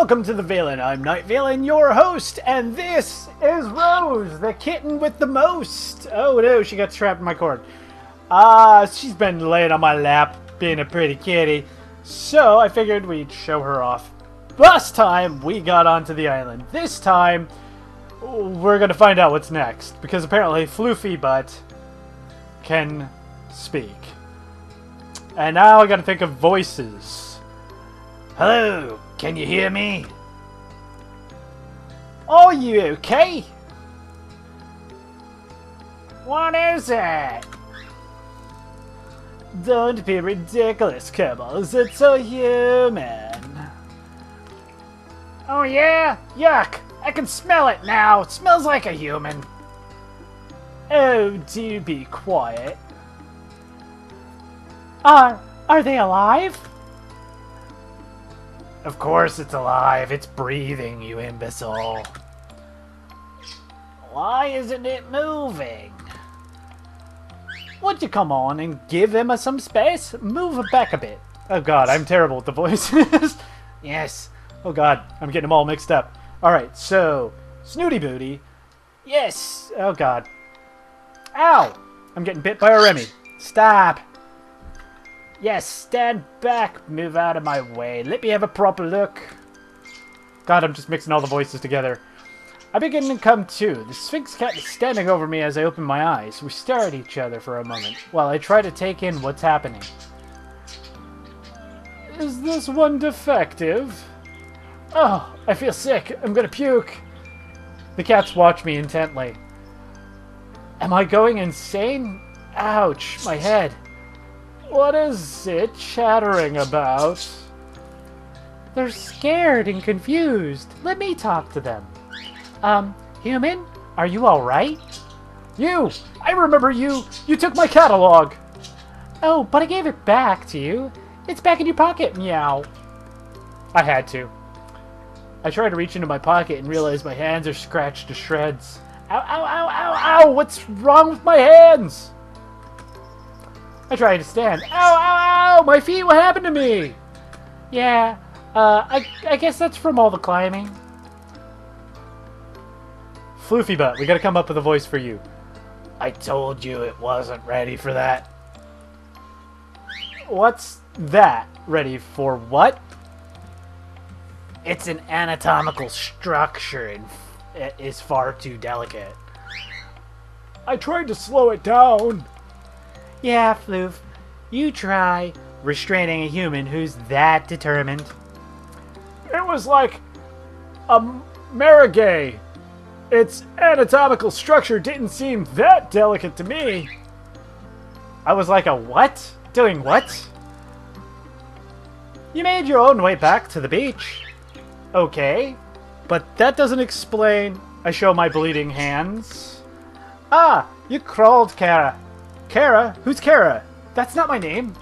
Welcome to the Vallin. I'm Night Vallin, your host, and this is Rose, the kitten with the most. Oh no, she got trapped in my cord. She's been laying on my lap, being a pretty kitty, so I figured we'd show her off. Last time, we got onto the island. This time, we're gonna find out what's next, because apparently Floofy Butt can speak. And now I gotta think of voices. Hello, can you hear me? Are you okay? What is it? Don't be ridiculous, Kibbles. It's a human. Oh yeah? Yuck! I can smell it now. It smells like a human. Oh, do be quiet. Are they alive? Of course it's alive. It's breathing, you imbecile. Why isn't it moving? Would you come on and give him some space? Move it back a bit. Oh god, I'm terrible with the voices. Yes. Oh god, I'm getting them all mixed up. Alright, so, Snooty Booty. Yes. Oh god. Ow! I'm getting bit by a Remy. Stop. Yes, stand back. Move out of my way. Let me have a proper look. God, I'm just mixing all the voices together. I begin to come to. The Sphinx cat is standing over me as I open my eyes. We stare at each other for a moment while I try to take in what's happening. Is this one defective? Oh, I feel sick. I'm gonna puke. The cats watch me intently. Am I going insane? Ouch, my head. What is it chattering about? They're scared and confused. Let me talk to them. Human? Are you alright? You! I remember you! You took my catalog! Oh, but I gave it back to you. It's back in your pocket, meow. I had to. I tried to reach into my pocket and realized my hands are scratched to shreds. Ow, ow, ow, ow, ow! What's wrong with my hands? I tried to stand. Ow, ow, ow! My feet, what happened to me? Yeah, I guess that's from all the climbing. Floofy Butt, we gotta come up with a voice for you. I told you it wasn't ready for that. What's that? Ready for what? It's an anatomical structure and it is far too delicate. I tried to slow it down. Yeah, Floof, you try restraining a human who's that determined. It was like a marigay. Its anatomical structure didn't seem that delicate to me. I was like a what? Doing what? You made your own way back to the beach. Okay, but that doesn't explain. I show my bleeding hands. Ah, you crawled, Kara. Kara? Who's Kara? That's not my name.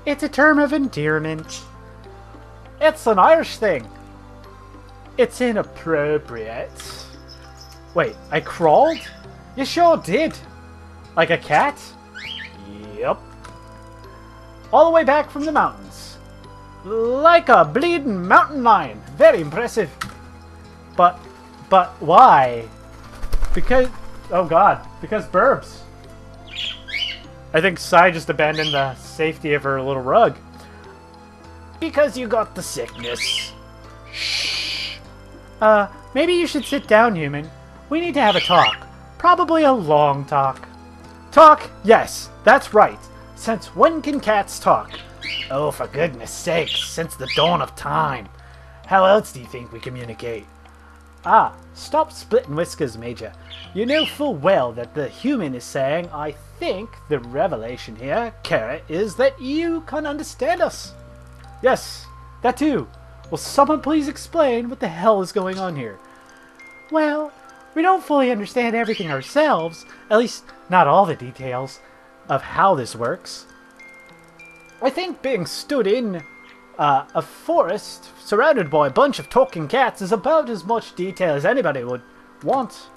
It's a term of endearment. It's an Irish thing. It's inappropriate. Wait, I crawled? You sure did. Like a cat? Yep. All the way back from the mountains. Like a bleeding mountain lion. Very impressive. But why? Because, oh god, because burbs. I think Sai just abandoned the safety of her little rug. Because you got the sickness. Shh. Maybe you should sit down, human. We need to have a talk. Probably a long talk. Talk? Yes, that's right. Since when can cats talk? Oh, for goodness sakes, since the dawn of time. How else do you think we communicate? Ah, stop splitting whiskers, Major. You know full well that the human is saying, I think the revelation here, Kara, is that you can understand us. Yes, that too. Will someone please explain what the hell is going on here? Well, we don't fully understand everything ourselves, at least not all the details of how this works. I think being stood in a forest surrounded by a bunch of talking cats is about as much detail as anybody would want.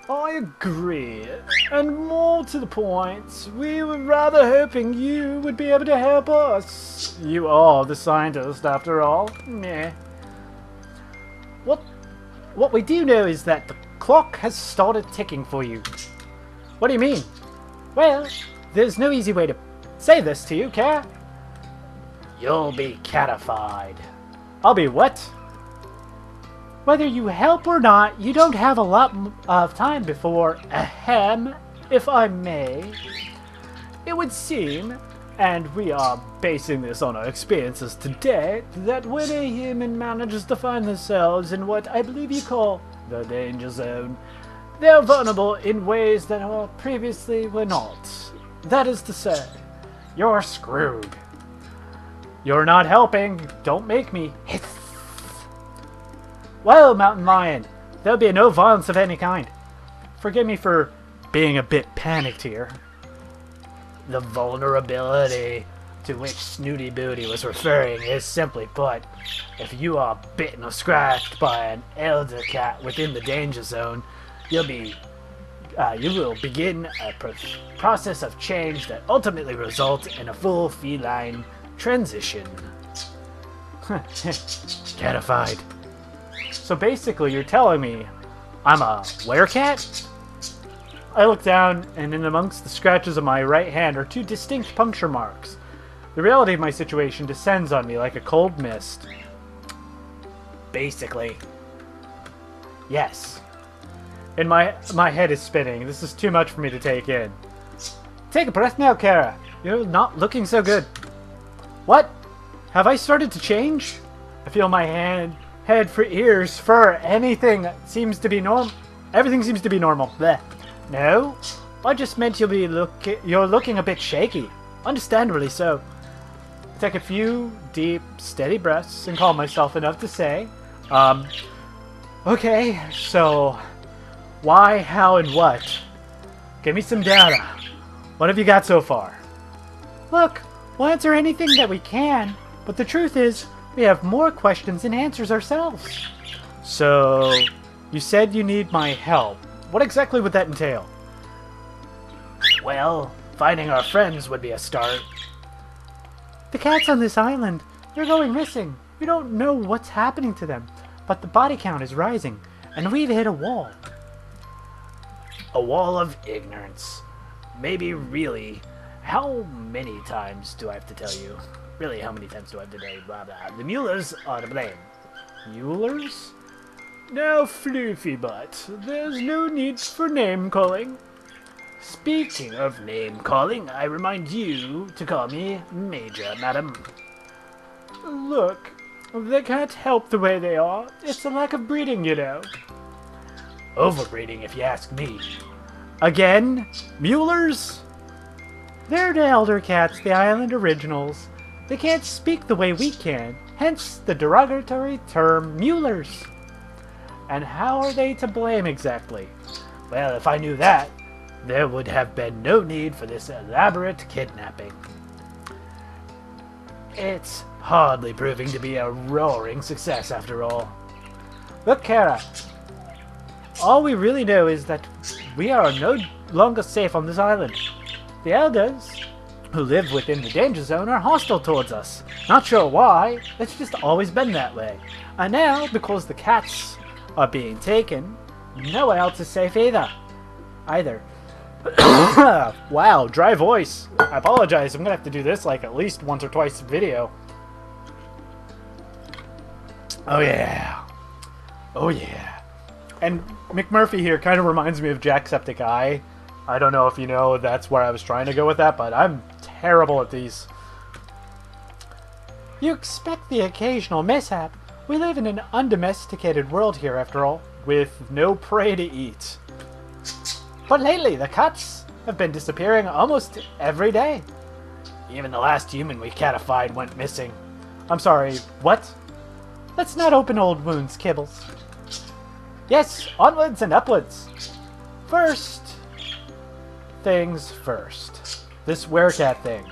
I agree. And more to the point, we were rather hoping you would be able to help us. You are the scientist, after all. Meh. What we do know is that the clock has started ticking for you. What do you mean? Well, there's no easy way to say this to you, Kara. You'll be catified. I'll be what? Whether you help or not, you don't have a lot of time before, ahem, if I may. It would seem, and we are basing this on our experiences to date, that when a human manages to find themselves in what I believe you call the danger zone, they're vulnerable in ways that previously were not. That is to say, you're screwed. You're not helping. Don't make me. Well, Mountain Lion, there'll be no violence of any kind. Forgive me for being a bit panicked here. The vulnerability to which Snooty Booty was referring is simply put, if you are bitten or scratched by an elder cat within the danger zone, you will begin a process of change that ultimately results in a full feline transition. Catified. So basically, you're telling me I'm a werecat? I look down, and in amongst the scratches of my right hand are two distinct puncture marks. The reality of my situation descends on me like a cold mist. Basically. Yes. And my head is spinning. This is too much for me to take in. Take a breath now, Kara. You're not looking so good. What? Have I started to change? I feel my head for ears, fur, anything that seems to be normal. Everything seems to be normal. Blech. No, I just meant you're looking a bit shaky. Understandably so. Take a few deep, steady breaths and calm myself enough to say, okay, so why, how, and what? Give me some data. What have you got so far? Look, we'll answer anything that we can, but the truth is, we have more questions than answers ourselves. So, you said you need my help. What exactly would that entail? Well, finding our friends would be a start. The cats on this island, they're going missing. We don't know what's happening to them, but the body count is rising, and we've hit a wall. A wall of ignorance. Maybe really, how many times do I have to tell you? Really, how many times do I have to tell you? Blah, blah. The Muellers are to blame. Muellers? Now, Floofy Butt, there's no need for name-calling. Speaking of name-calling, I remind you to call me Major, madam. Look, they can't help the way they are. It's a lack of breeding, you know. Overbreeding, if you ask me. Again? Muellers? They're the elder cats, the island originals. They can't speak the way we can, hence the derogatory term Muellers. And how are they to blame exactly? Well, if I knew that, there would have been no need for this elaborate kidnapping. It's hardly proving to be a roaring success after all. Look, Kara, all we really know is that we are no longer safe on this island. The elders who live within the danger zone are hostile towards us. Not sure why, it's just always been that way. And now, because the cats are being taken, nowhere else is safe either. Wow, dry voice. I apologize, I'm gonna have to do this like at least once or twice a video. Oh yeah. Oh yeah. And McMurphy here kind of reminds me of Jacksepticeye. I don't know if you know that's where I was trying to go with that, but I'm terrible at these. You expect the occasional mishap. We live in an undomesticated world here, after all, with no prey to eat. But lately, the cats have been disappearing almost every day. Even the last human we catified went missing. I'm sorry, what? Let's not open old wounds, Kibbles. Yes, onwards and upwards. First things first. This werecat thing.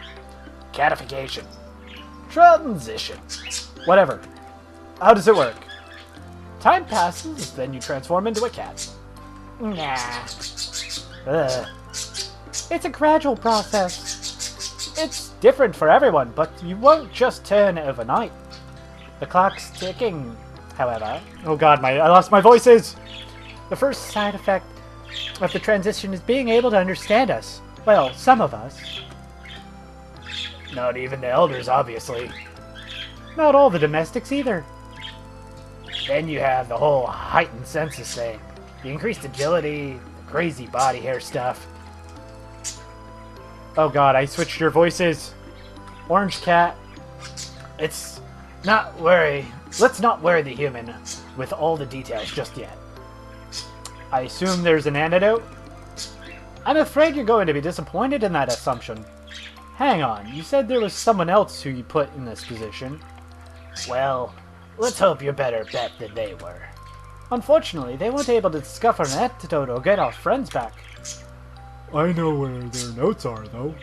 Catification. Transition. Whatever. How does it work? Time passes, then you transform into a cat. Nah. Ugh. It's a gradual process. It's different for everyone, but you won't just turn overnight. The clock's ticking, however. Oh god, I lost my voices! The first side effect of the transition is being able to understand us. Well, some of us. Not even the elders, obviously. Not all the domestics either. Then you have the whole heightened senses thing. The increased agility, the crazy body hair stuff. Oh god, I switched your voices. Orange cat. Let's not worry the human with all the details just yet. I assume there's an antidote? I'm afraid you're going to be disappointed in that assumption. Hang on, you said there was someone else who you put in this position. Well, let's hope you're better bet than they were. Unfortunately, they weren't able to discover an antidote or get our friends back. I know where their notes are, though.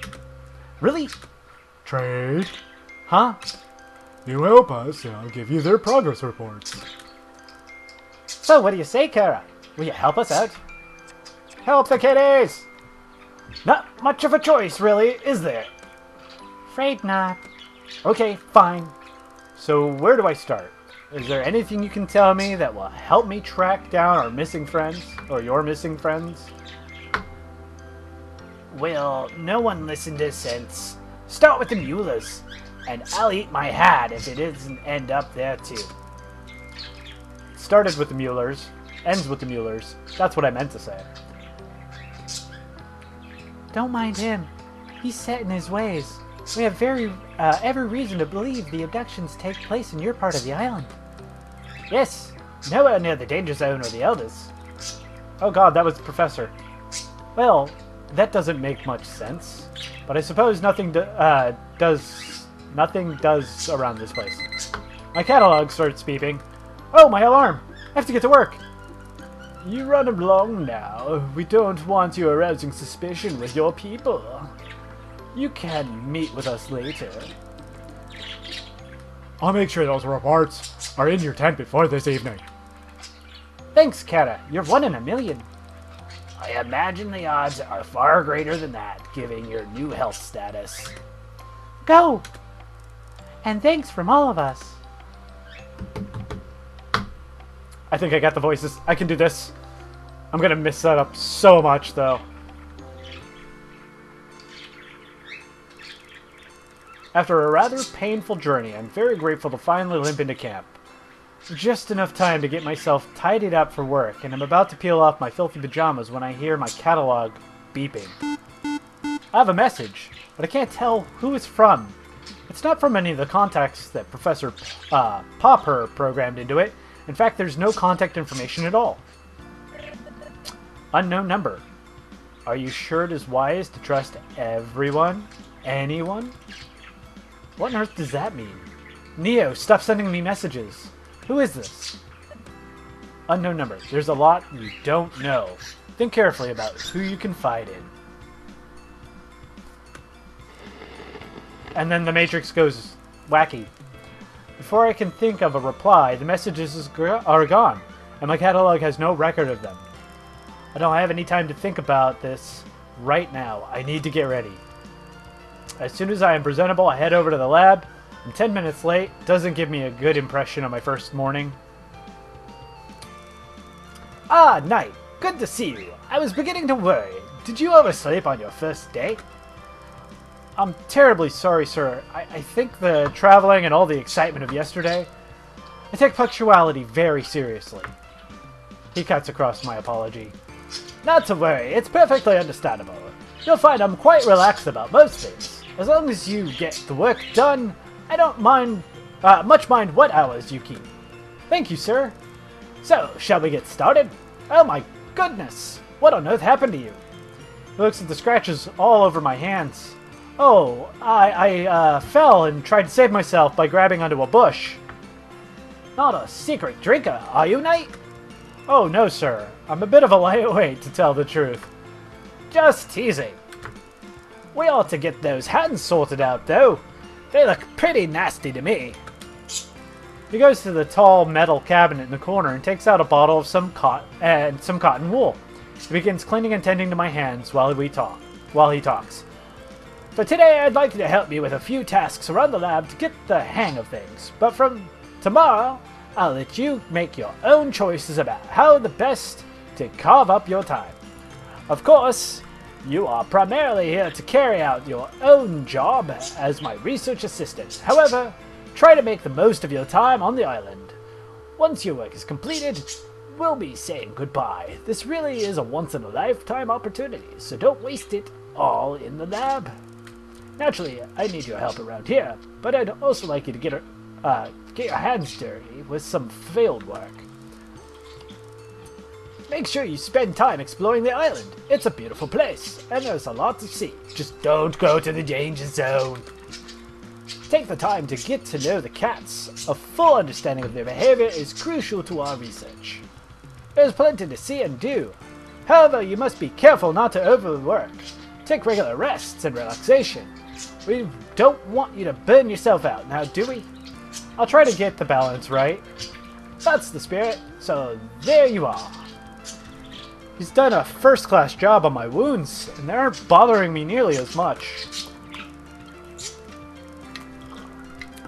Really? Trade. Huh? You help us, and I'll give you their progress reports. So, what do you say, Kara? Will you help us out? Help the kiddies! Not much of a choice, really, is there? Afraid not. Okay, fine. So, where do I start? Is there anything you can tell me that will help me track down our missing friends? Or your missing friends? Well, no one listened to sense. Start with the Muellers, and I'll eat my hat if it doesn't end up there too. Started with the Muellers, ends with the Muellers. That's what I meant to say. Don't mind him. He's set in his ways. We have every reason to believe the abductions take place in your part of the island. Yes, nowhere near the danger zone or the elders. Oh god, that was the professor. Well, that doesn't make much sense. But I suppose nothing does around this place. My catalog starts beeping. Oh, my alarm! I have to get to work! You run along now. We don't want you arousing suspicion with your people. You can meet with us later. I'll make sure those reports are in your tent before this evening. Thanks, Kara. You're 1 in a million. I imagine the odds are far greater than that, given your new health status. Go! And thanks from all of us. I think I got the voices. I can do this. I'm gonna mess that up so much, though. After a rather painful journey, I'm very grateful to finally limp into camp. Just enough time to get myself tidied up for work, and I'm about to peel off my filthy pajamas when I hear my catalog beeping. I have a message, but I can't tell who it's from. It's not from any of the contacts that Professor Popper programmed into it. In fact, there's no contact information at all. Unknown number. Are you sure it is wise to trust everyone? Anyone? What on earth does that mean? Neo, stop sending me messages. Who is this? Unknown number. There's a lot you don't know. Think carefully about who you confide in. And then the Matrix goes wacky. Before I can think of a reply, the messages are gone, and my catalog has no record of them. I don't have any time to think about this right now. I need to get ready. As soon as I am presentable, I head over to the lab. I'm 10 minutes late. Doesn't give me a good impression of my first morning. Ah, Night. Good to see you. I was beginning to worry. Did you oversleep on your first date? I'm terribly sorry, sir. I think the traveling and all the excitement of yesterday, I take punctuality very seriously. He cuts across my apology. Not to worry. It's perfectly understandable. You'll find I'm quite relaxed about most things. As long as you get the work done, I don't much mind what hours you keep. Thank you, sir. So, shall we get started? Oh my goodness! What on earth happened to you? He looks at the scratches all over my hands. Oh, I fell and tried to save myself by grabbing onto a bush. Not a secret drinker, are you, Knight? Oh, no, sir. I'm a bit of a lightweight, to tell the truth. Just teasing. We ought to get those hands sorted out, though. They look pretty nasty to me. He goes to the tall metal cabinet in the corner and takes out a bottle of some cotton wool. He begins cleaning and tending to my hands while he talks. For today, I'd like you to help me with a few tasks around the lab to get the hang of things. But from tomorrow, I'll let you make your own choices about how the best to carve up your time. Of course, you are primarily here to carry out your own job as my research assistant. However, try to make the most of your time on the island. Once your work is completed, we'll be saying goodbye. This really is a once-in-a-lifetime opportunity, so don't waste it all in the lab. Naturally, I need your help around here, but I'd also like you to get your hands dirty with some field work. Make sure you spend time exploring the island. It's a beautiful place, and there's a lot to see. Just don't go to the danger zone. Take the time to get to know the cats. A full understanding of their behavior is crucial to our research. There's plenty to see and do. However, you must be careful not to overwork. Take regular rests and relaxation. We don't want you to burn yourself out, now do we? I'll try to get the balance right. That's the spirit, so there you are. He's done a first-class job on my wounds, and they aren't bothering me nearly as much.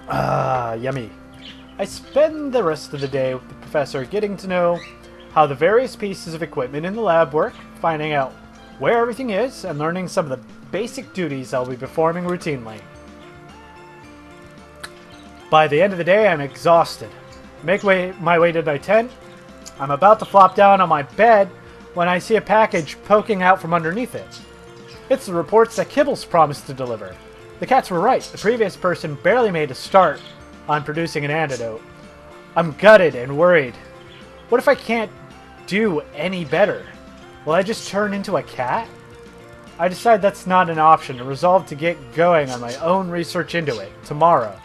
Ah, yummy. I spend the rest of the day with the professor getting to know how the various pieces of equipment in the lab work, finding out where everything is, and learning some of the basic duties I'll be performing routinely. By the end of the day, I'm exhausted. Make my way to my tent. I'm about to flop down on my bed when I see a package poking out from underneath it. It's the reports that Kibbles promised to deliver. The cats were right. The previous person barely made a start on producing an antidote. I'm gutted and worried. What if I can't do any better? Will I just turn into a cat? I decide that's not an option and resolve to get going on my own research into it tomorrow.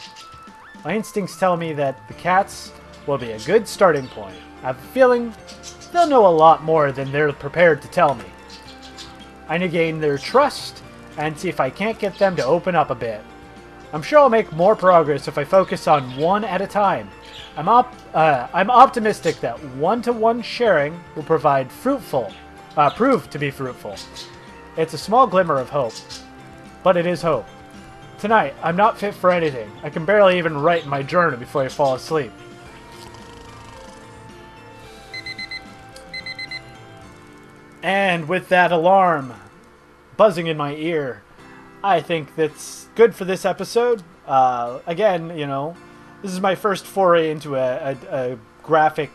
My instincts tell me that the cats will be a good starting point. I have a feeling they'll know a lot more than they're prepared to tell me. I need to gain their trust and see if I can't get them to open up a bit. I'm sure I'll make more progress if I focus on one at a time. I'm optimistic that one-to-one sharing will prove to be fruitful. It's a small glimmer of hope, but it is hope. Tonight, I'm not fit for anything. I can barely even write in my journal before I fall asleep. And with that alarm buzzing in my ear, I think that's good for this episode. Again, you know, this is my first foray into a graphic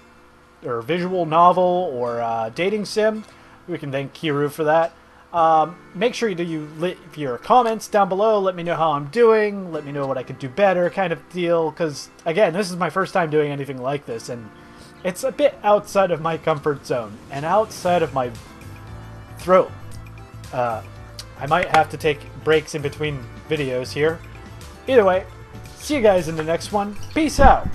or visual novel or dating sim. We can thank Keeroo for that. Make sure you leave your comments down below. Let me know how I'm doing. Let me know what I could do better, kind of deal. Because, again, this is my first time doing anything like this. And it's a bit outside of my comfort zone. And outside of my throat. I might have to take breaks in between videos here. Either way, see you guys in the next one. Peace out!